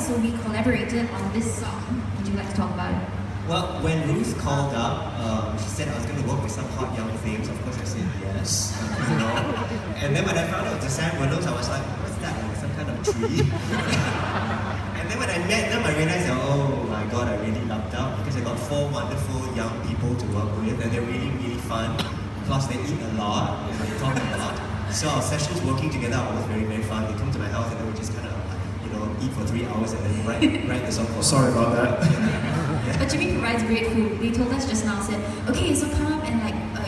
so we collaborated on this song. Would you like to talk about it? Well, when Ruth called up, she said I was going to work with some hot young fames. Of course, I said yes. You know. And then when I found out the Sam Willows, I was like, what's that? Like some kind of tree? And then when I met them, I realized that, oh my god, I really lucked out because I got 4 wonderful young people to work with, and they're really, really fun. Plus, they eat a lot and they talk a lot. So our sessions working together are always very, very fun. They come to my house and then we just kind of, eat for 3 hours and then write the song for Sorry about that. Yeah. But Jimmy provides great food. They told us just now, said, okay, so come up and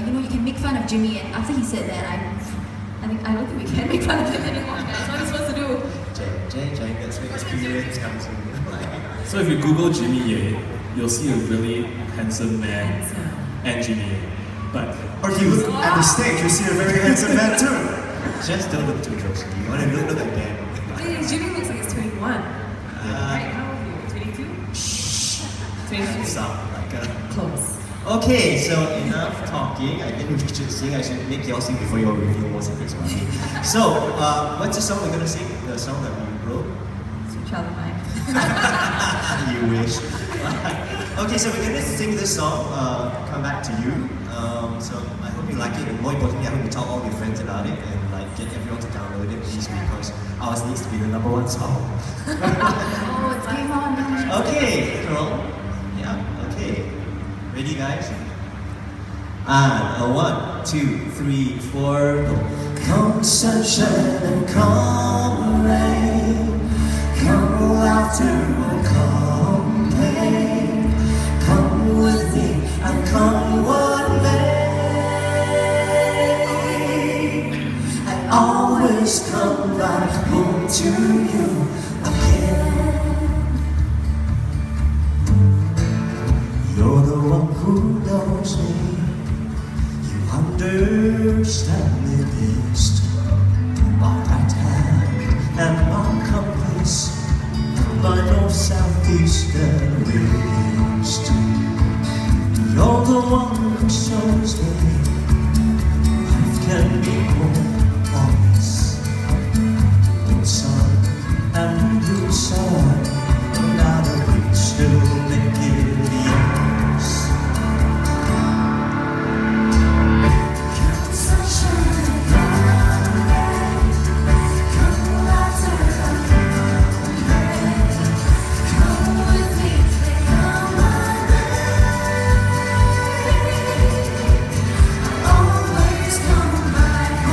you can make fun of Jimmy. And after he said that, I don't think we can make fun of him anymore. That's what we're supposed to do. Jay, that's where experience comes in. So if you Google Jimmy Ye, you'll see a really handsome man and Jimmy Ye. But Or if you look at the stage, you see a very handsome man too. Just don't look too close. You want to look like that. Jimmy looks like he's 21. Right, how old are you? 22? Shh. 22. Sound like a... Close. Okay, so enough talking. I think we should sing. I should make y'all sing before you all reveal more secrets about me. So, what's the song we're gonna sing? The song that we wrote? Sweet Child of Mine. You wish. Okay, so we're gonna sing this song, Come Back to You. So I hope you like it, and more importantly, I hope you tell all your friends about it and get everyone to download it, please, because ours needs to be the #1 song. Oh, it's game on. Okay, girl. Yeah, okay. Ready, guys? And 1, 2, 3, 4, go. Come sunshine and come rain, come laughter or come pain, come with me and come one day. I always come back home to you again. You're the one who knows me. You understand me best. My right hand and my compass, my north, south, east and west. You're the one who shows me life can be more honest. In sun and blue sun, without a reach to make it yours. Come sunshine, come rain, come laughter, come pain, come with me, come my way. I always come back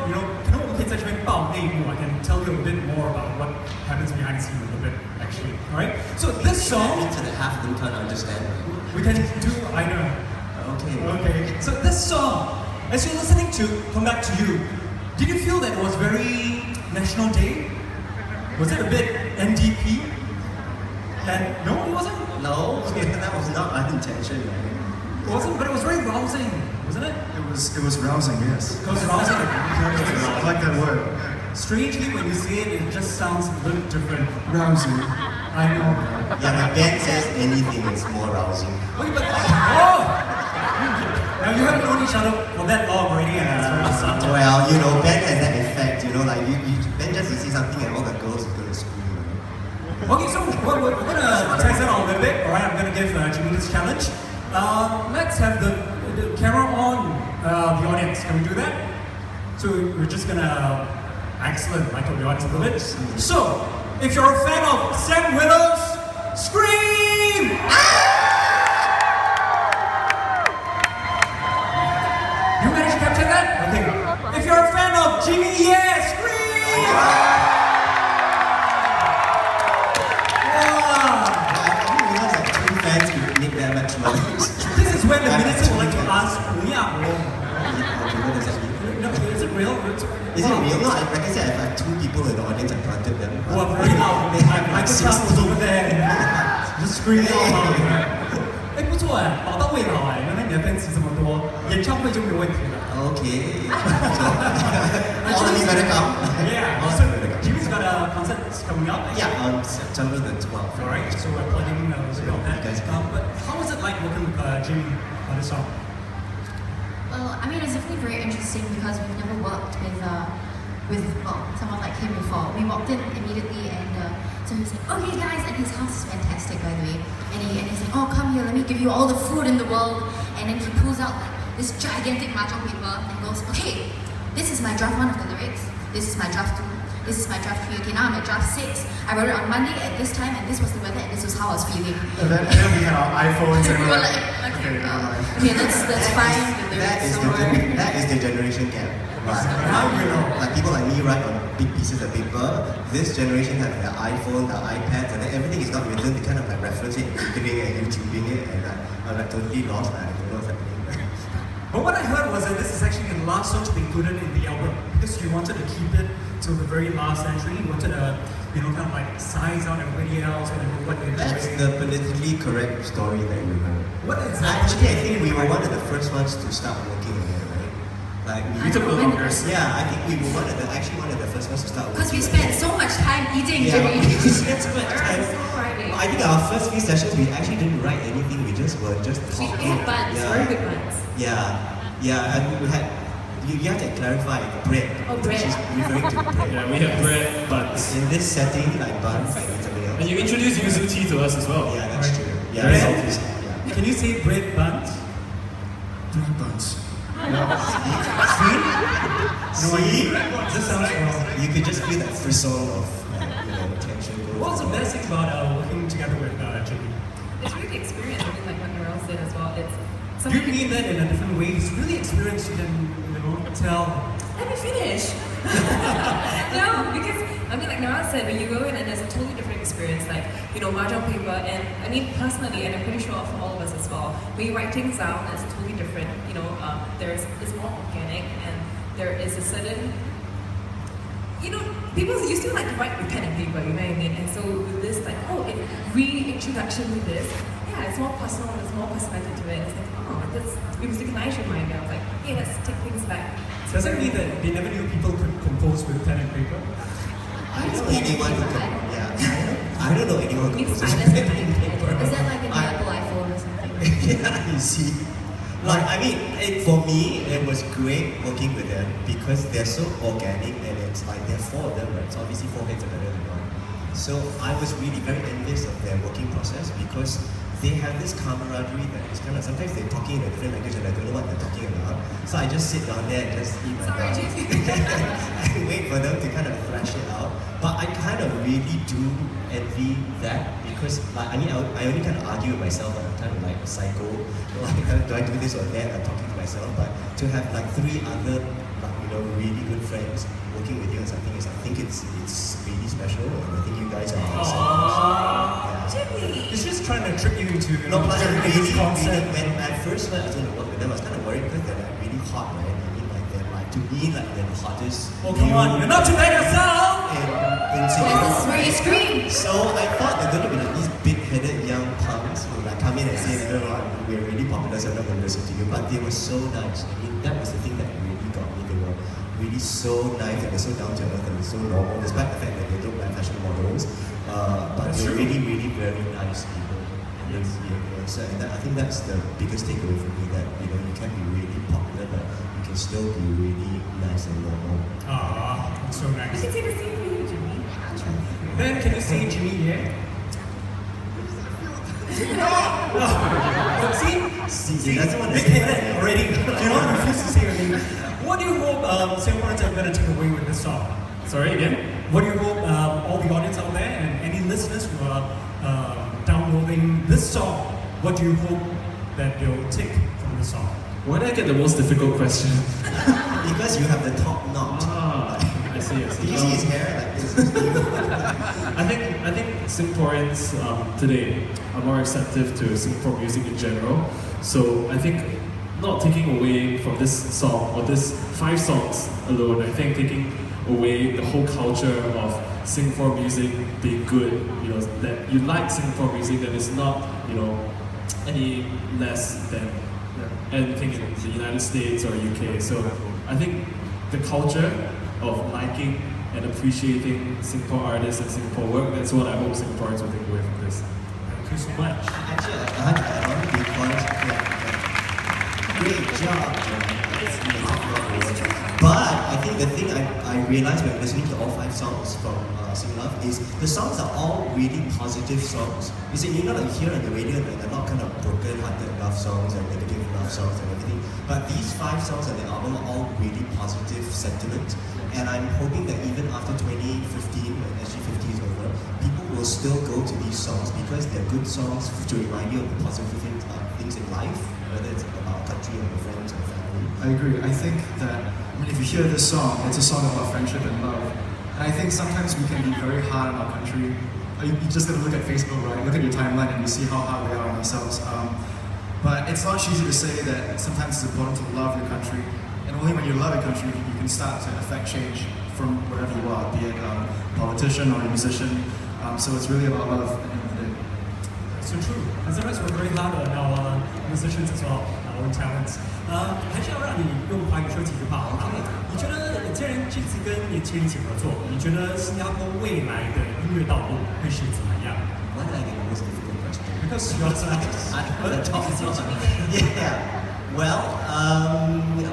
可能我们可以在这边爆内幕 I can tell you a bit more about what happens behind the scene a little bit, actually. Alright? So this song, Into the half don't understand. we can do, I know. Okay. Okay, so this song, as you're listening to Come Back to You, did you feel that it was very National Day? Was it a bit NDP? And no, it wasn't? No, that was not my intention. It wasn't, but it was very rousing, wasn't it? It was rousing, yes. It was rousing. I like that word. Strangely, when you say it, it just sounds a little different. Rousing. I know. Yeah, when Ben says anything, it's more rousing. Wait, but oh! Now you haven't known each other for that long already, and it's very subtle. Well, Ben has that effect, like Ben just to see something and all the girls go to scream. Okay, so we're gonna test that out a little bit. Alright, I'm gonna give Jimmy this challenge. Let's have the camera on the audience. Can we do that? So we're just gonna excellent, I told the audience a little bit. So, if you're a fan of Sam Willows, scream! You managed to capture that? Okay. If you're a fan of Jimmy Ye, scream! This is when the minister would like to ask, no, is it real? Is it real? No, like I said, I have two people in the audience, I planted them. Well, very loud. Michael Trump was over there. Just screaming out loud. 哎，不错哎，宝刀未老哎，原来你的粉丝这么多，演唱会就没有问题了。Okay. All of you better come. Yeah. All of So you better come. Jimmy's got a concert coming up. Yeah, on September the 12th. Alright, so we're plugging that. But how was it like working with Jimmy on this song? Well, I mean, it's definitely very interesting because we've never worked with someone like him before. We walked in immediately and so he's like, okay guys, and his house is fantastic by the way. And he's like, oh come here, let me give you all the food in the world. And then he pulls out like this gigantic mahjong paper and goes, okay, this is my draft 1 of the lyrics, this is my draft 2, this is my draft 3, okay now I'm at draft 6. I wrote it on Monday at this time and this was the weather and this was how I was feeling. And then we had our iPhones and We we're were like, like, okay, never mind. okay, let's find the lyrics somewhere. That is the generation gap. Right. Now you know. Like people like me write on big pieces of paper. This generation have their iPhone, their iPads, and then everything is not written. They kind of like reference it, Googling it, YouTubing it, and I'm like totally lost. I don't know what's happening. But what I heard was that this is actually the last song to be included in the album because you wanted to keep it to the very last entry. You wanted to, kind of like size out everybody else and what they're That's doing. the politically correct story that you heard. What exactly? Actually, I think we were one of the first ones to start working on it, right? Like We took a little longer. Yeah, I think we were one of the first ones to start working. Because we on spent it. so much time eating, Yeah, Jimmy. we spent so much time. Friday. I think our first few sessions we actually didn't write anything. We just were just We talking. ate buns, Yeah. very big buns. Yeah, and we had. You have to clarify bread. Oh, bread. She's referring to bread. Yeah, we have bread, buns. In this setting, like buns, like something else. And you introduced yuzu tea to us as well. Yeah, that's true. Yeah, Bread. that's obvious. Yeah. Can you say bread buns? Bread buns. See? See? This sounds wrong. You could just feel that frisson of tension. What was the best thing about working together with Jimmy? It's really the experience. I mean, like what Noel said as well. It's Do you mean that in a different way? It's really experienced. You can, tell. Let me finish. No, because I mean, like Noel said, when you go in and there's a totally different experience, like mahjong paper, and I mean personally, and I'm pretty sure for all of us as well, when you write things down, it's totally different. It's more organic, and there is a certain, people used to like to write with pen and paper, you know what I mean? And so with this, like, reintroduction to this, yeah, it's more personal, there's more personality to it. It's like, it was like an nice reminder. I was like, hey, let's take things back. Does that mean that they never knew people could compose with pen and paper? I don't know anyone who can. Yeah, I don't know anyone who It's composes fine, with that's pen and paper. Is that like an Apple iPhone or something? Yeah, you see. Like, I mean, for me, it was great working with them because they're so organic and it's like there are 4 of them, right? So obviously 4 heads are better than 1. So I was really very envious of their working process because they have this camaraderie that is kind of, sometimes they're talking in a different language and I don't know what they're talking about. So I just sit down there and just eat my Sorry, buns. JC. I wait for them to kind of thrash it out. But I kind of really do envy that because, like, I mean, I only kind of argue with myself. I'm kind of like a psycho. Like, do I do this or that? I'm talking to myself. But to have like 3 other, like, really good friends. Working with you is something I think it's really special, and I think you guys are awesome. Yeah. Jimmy! He's just trying to trick you into No, plus really, concept. when I first heard I was going to work with them, I was kind of worried because they're like really hot, right? I mean, like they're like, to me, like they're the hottest. Oh, come on, you're not to beg yourself! In Yes, Singapore. this is where you scream. So I thought they're going to be like these big-headed young punks who like come in and say, no, we're really popular, so I'm not going to listen to you. But they were so nice. I mean, that was the thing that really got me. They were really so nice and they're so down to earth and they're so normal, despite the fact that they look like fashion models. But That's they're true. really, really very nice people. Yes. So I think that's the biggest takeaway for me, that you can be really popular, but you can still be really nice and normal. Ah, that's so I nice. can say the same for you, Jimmy. Then can you say Jimmy Ye? See, He doesn't want to big say headed it. already. You don't refuse to say anything. What do you hope Singaporeans are going to take away with this song? Sorry again. What do you hope all the audience out there and any listeners who are downloading this song, what do you hope that they'll take from the song? Why did I get the most difficult question? Because you have the top knot. I see. Did you see his hair like this? I think Singaporeans today are more receptive to Singapore music in general. So I think not taking away from this song or this 5 songs alone, I think taking away the whole culture of Singapore music being good, that you like Singapore music, that it's not, any less than anything in the United States or UK. So I think the culture of liking and appreciating Singapore artists and Singapore work, that's what I hope Singaporeans will take away from this. Thank you so much. Actually, I had to add on because great job, John. But I think the thing I realized when listening to all 5 songs from Sing Love is the songs are all really positive songs. You see, like here on the radio, they're not kind of broken-hearted love songs and negative love songs and everything. But these 5 songs on the album are all really positive sentiment. And I'm hoping that even after 2015, when SG50 is over, people will still go to these songs because they're good songs to remind you of the positive things in life, whether it's about country or your friends or family. I agree. I think that if you hear this song, it's a song about friendship and love. And I think sometimes we can be very hard on our country. You just gotta look at Facebook, right? Look at your timeline and you see how hard we are on ourselves. But it's not easy to say that sometimes it's important to love your country. And only when you love your country, you can start to affect change from wherever you are, be it a politician or a musician. So it's really about love at the end of the day. So true. And sometimes we're very hard on our musicians as well, our own talents. 还是要让你用华语说几句话，好不好？你觉得既然这次跟年轻人一起合作，你觉得新加坡未来的音乐道路会是怎么样 Why did I get the most difficult question? ？Because you're Yeah. Well,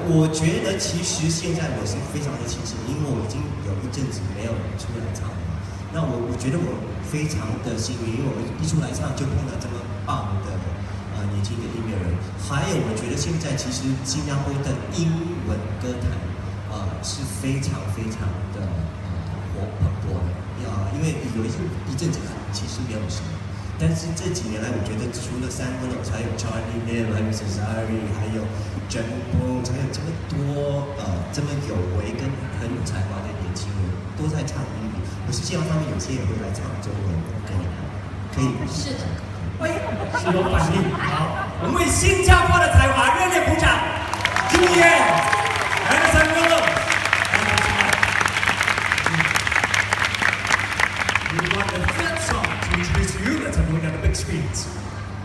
我觉得其实现在我是非常的庆幸，因为我已经有一阵子没有出来唱了。那我觉得我非常的幸运，因为我一出来唱就碰到这么棒的年轻的音乐人。还有，我觉得现在其实新加坡的英文歌坛是非常非常的蓬勃的。因为有一阵子其实没有什么。但是这几年来，我觉得除了Sam Willows，还有 Charlie Lim， 还有 Cesari， 还有 Jen Bones， 还有这么多这么有为跟很有才华的年轻人都在唱英语。我是希望他们有些也会来唱中文歌，可以。是的。是有反应。好，我们为新加坡的才华热烈鼓掌，敬业。